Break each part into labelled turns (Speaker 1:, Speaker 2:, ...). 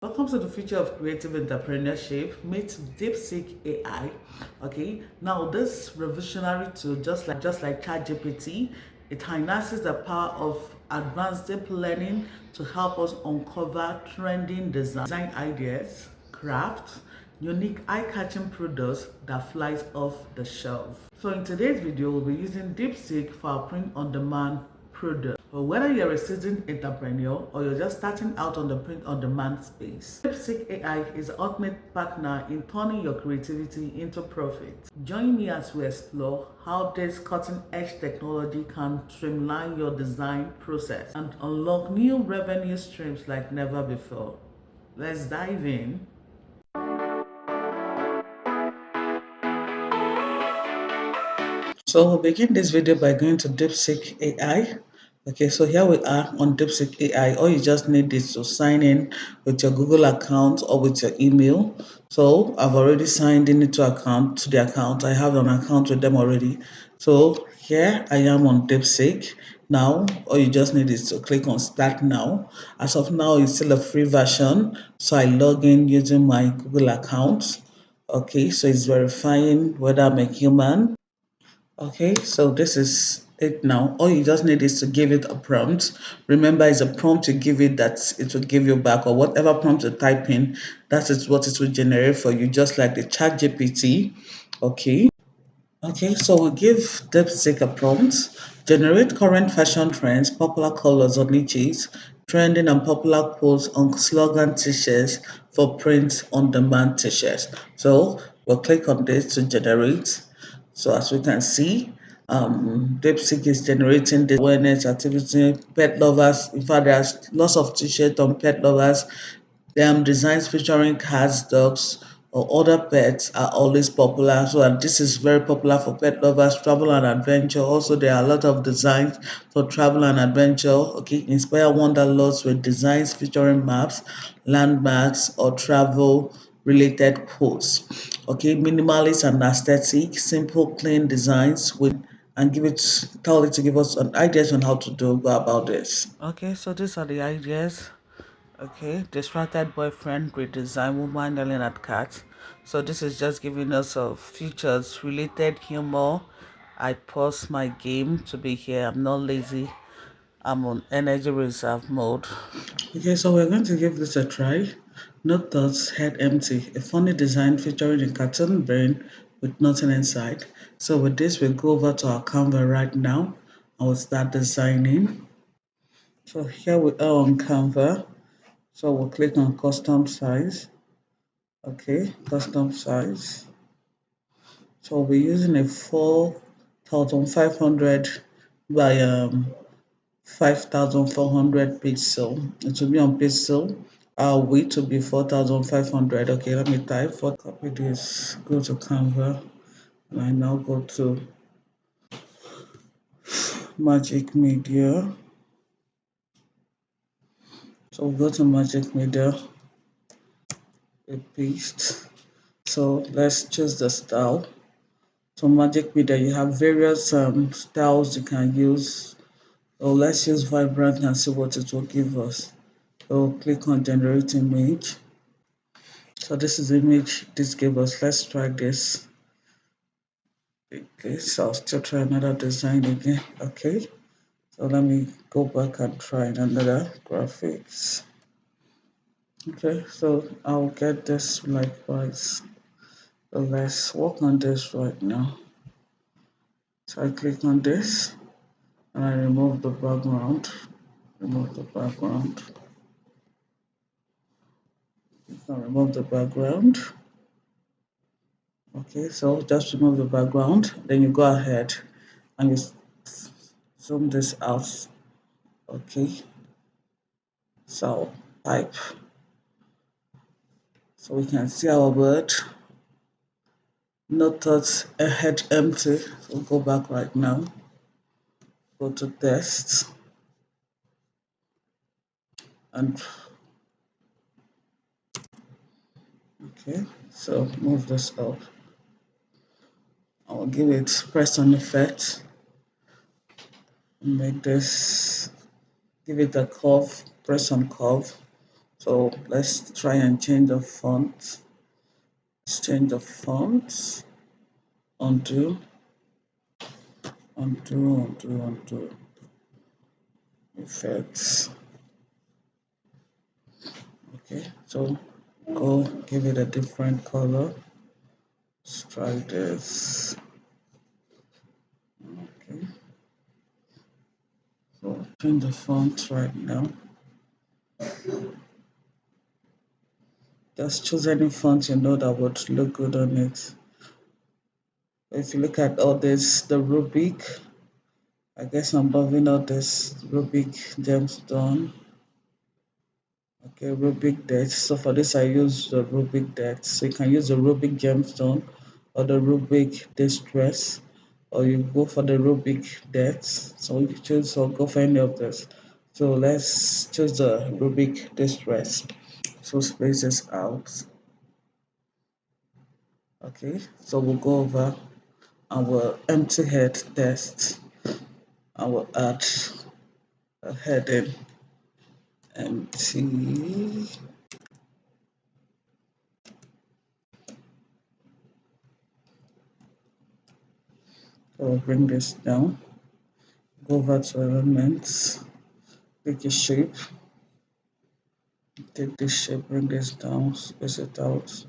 Speaker 1: Welcome to the future of creative entrepreneurship. Meet DeepSeek AI. Okay, now this revolutionary tool, just like ChatGPT, it harnesses the power of advanced deep learning to help us uncover trending design ideas, crafts, unique eye-catching products that flies off the shelf. So in today's video, we'll be using DeepSeek for our print-on-demand product. But whether you're a seasoned entrepreneur or you're just starting out on the print-on-demand space, DeepSeek AI is the ultimate partner in turning your creativity into profit. Join me as we explore how this cutting-edge technology can streamline your design process and unlock new revenue streams like never before. Let's dive in. So we'll begin this video by going to DeepSeek AI. Okay, so here we are on DeepSeek AI. All you just need is to sign in with your Google account or with your email. So I've already signed in to the account. I have an account with them already. So here I am on DeepSeek. Now, all you just need is to click on Start Now. As of now, it's still a free version. So I log in using my Google account. Okay, so it's verifying whether I'm a human. Okay, so this is it now. All you just need is to give it a prompt. Remember, it's a prompt you give it that it will give you back, or whatever prompt you type in, that is what it will generate for you, just like the chat GPT. Okay. Okay, so we'll give DeepSeek a prompt. Generate current fashion trends, popular colors or niches, trending and popular quotes on slogan t-shirts for print on demand t-shirts. So we'll click on this to generate. So as we can see, DeepSeek is generating the awareness activity, pet lovers. In fact, there's lots of t-shirts on pet lovers. Designs featuring cats, dogs, or other pets are always popular. So and this is very popular for pet lovers, travel and adventure. Also, there are a lot of designs for travel and adventure. Okay, inspire wanderlust with designs featuring maps, landmarks, or travel related quotes. Okay, minimalist and aesthetic, simple, clean designs with and tell it to give us an ideas on how to go about this. Okay, so these are the ideas. Okay, distracted boyfriend redesign woman yelling at cat. So this is just giving us features related humor. I pause my game to be here. I'm not lazy. I'm on energy reserve mode. Okay, so we're going to give this a try. No thoughts, head empty. A funny design featuring a cartoon brain with nothing inside. So with this, we'll go over to our Canva right now and we'll start designing. So here we are on Canva. So we'll click on custom size. Okay, custom size. So we're using a 4500 by 5400 pixel. It will be on pixel. Our width will be 4500. Okay, let me type for copy this. Go to Canva and I now go to Magic Media. So we'll go to Magic Media, we paste. So let's choose the style. So Magic Media, you have various styles you can use. So let's use vibrant and see what it will give us. So click on generate image. So this is the image this gave us. Let's try this. Okay, so I'll still try another design again. Okay, so let me go back and try another graphics. Okay, so I'll get this likewise. So let's work on this right now. So I click on this and I remove the background. Remove the background. Remove the background. Okay, so just remove the background. Then you go ahead and you zoom this out. Okay, so type. So we can see our word. No thoughts, a head empty. So we'll go back right now. Go to text and okay, so move this up. I'll give it press on effect. Make this, give it a curve, press on curve. So let's try and change the font. Let's change the font. Undo, undo. Effects. Okay, so go give it a different color. Let's try this. Okay, so change the font right now. Just choose any font you know that would look good on it. If you look at all this, the Rubik, I guess I'm loving all this Rubik gemstone. Okay, Rubik Dex. So for this, I use the Rubik Dex. So you can use the Rubik gemstone or the Rubik distress, or you go for the Rubik Dex. So you choose or go for any of this. So let's choose the Rubik distress. So space this out. Okay, so we'll go over our empty head test. I will add a heading empty. So I'll bring this down. Go over to elements. Take a shape. Take this shape. Bring this down. Space it out.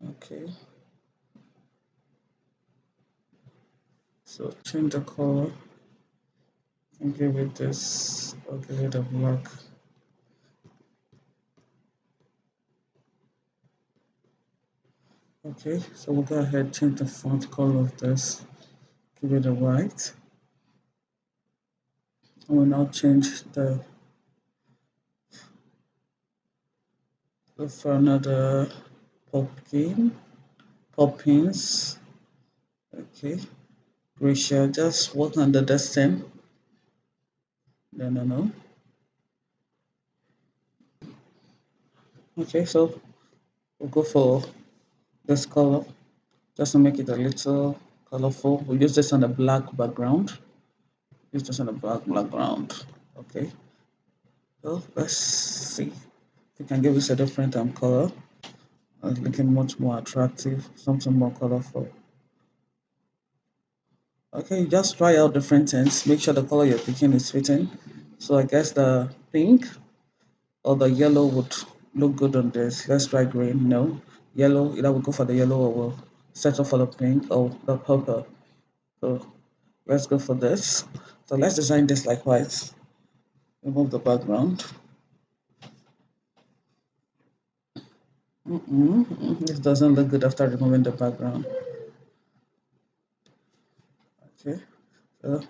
Speaker 1: Okay. So change the color and give it this. I'll give it a black. Okay. So we'll go ahead change the font color of this. Give it a white. And we'll now change the for another pumpkin. Poppins. Okay. We shall just work on the distance. No. Okay, so we'll go for this color just to make it a little colorful. We'll use this on a black background. Use this on a black background. Okay, so let's see if we can give this a different color. Looking much more attractive, something more colorful. Okay, just try out different things. Make sure the color you're picking is fitting. So I guess the pink or the yellow would look good on this. Let's try green. No, yellow. Either we'll go for the yellow or we'll settle for the pink or the purple. So let's go for this. So let's design this like white. Remove the background. This doesn't look good after removing the background. Okay, so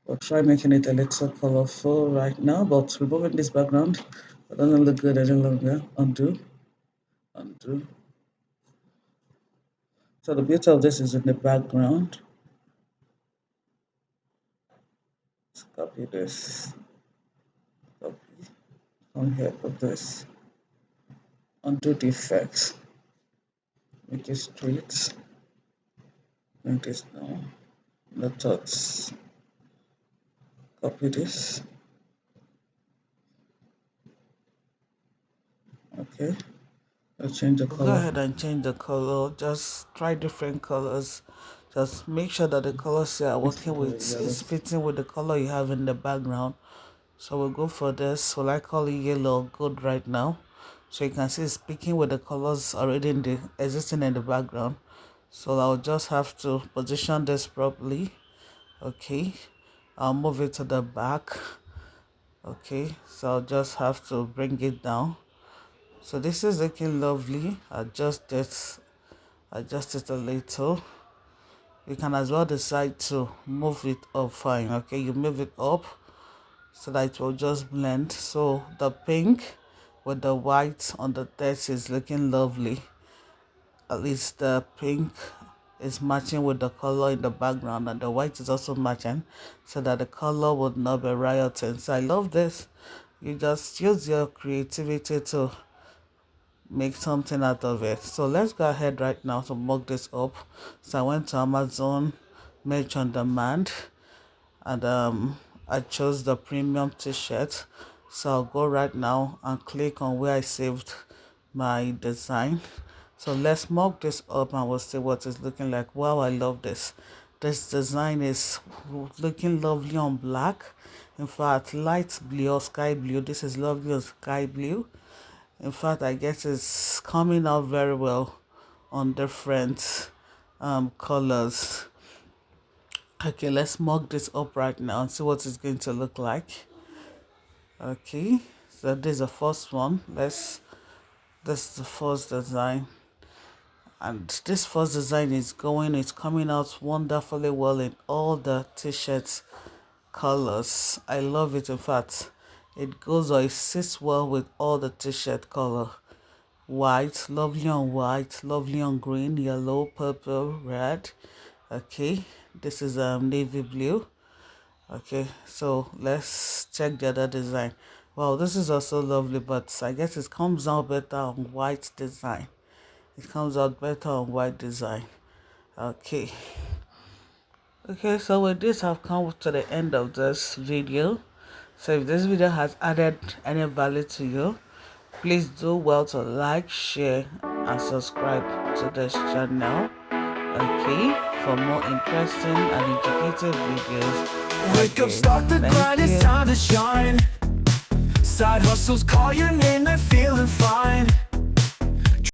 Speaker 1: we'll try making it a little colorful right now, but removing this background, it doesn't look good any longer. Undo, undo. So the beauty of this is in the background. Let's copy this. Copy. Come here, put this. Undo the effects. Make it straight. Bring this down. Let us copy this. Okay. Let's change the color. Go ahead and change the color. Just try different colors. Just make sure that the colors you are working with is fitting with the color you have in the background. So we'll go for this. Will I call it yellow good right now? So you can see it's picking with the colors already in the existing in the background. So I'll just have to position this properly. Okay. I'll move it to the back. Okay. So I'll just have to bring it down. So this is looking lovely. Adjust it a little. You can as well decide to move it up fine. Okay, you move it up so that it will just blend. So the pink with the white on the text is looking lovely. At least the pink is matching with the color in the background and the white is also matching so that the color would not be rioting. So I love this. You just use your creativity to make something out of it. So let's go ahead right now to mock this up. So I went to Amazon Merch on Demand and I chose the premium t-shirt. So I'll go right now and click on where I saved my design. So let's mock this up and we'll see what it's looking like. Wow, I love this. This design is looking lovely on black. In fact, light blue or sky blue. This is lovely on sky blue. In fact, I guess it's coming out very well on different colors. Okay, let's mock this up right now and see what it's going to look like. Okay, so this is the first one. This is the first design, and this first design is coming out wonderfully well in all the t-shirts colors. I love it. In fact, it goes or it sits well with all the t-shirt color. White, lovely on green, yellow, purple, red. Okay, this is navy blue. Okay, so let's check the other design. Wow, this is also lovely, but I guess it comes out better on white design. It comes out better on white design. Okay. Okay, so with this, I've come to the end of this video. So if this video has added any value to you, please do well to like, share, and subscribe to this channel. Okay, for more interesting and educative videos.
Speaker 2: Wake up, start the grind, it's time to shine. Side hustles call your name, they're feeling fine.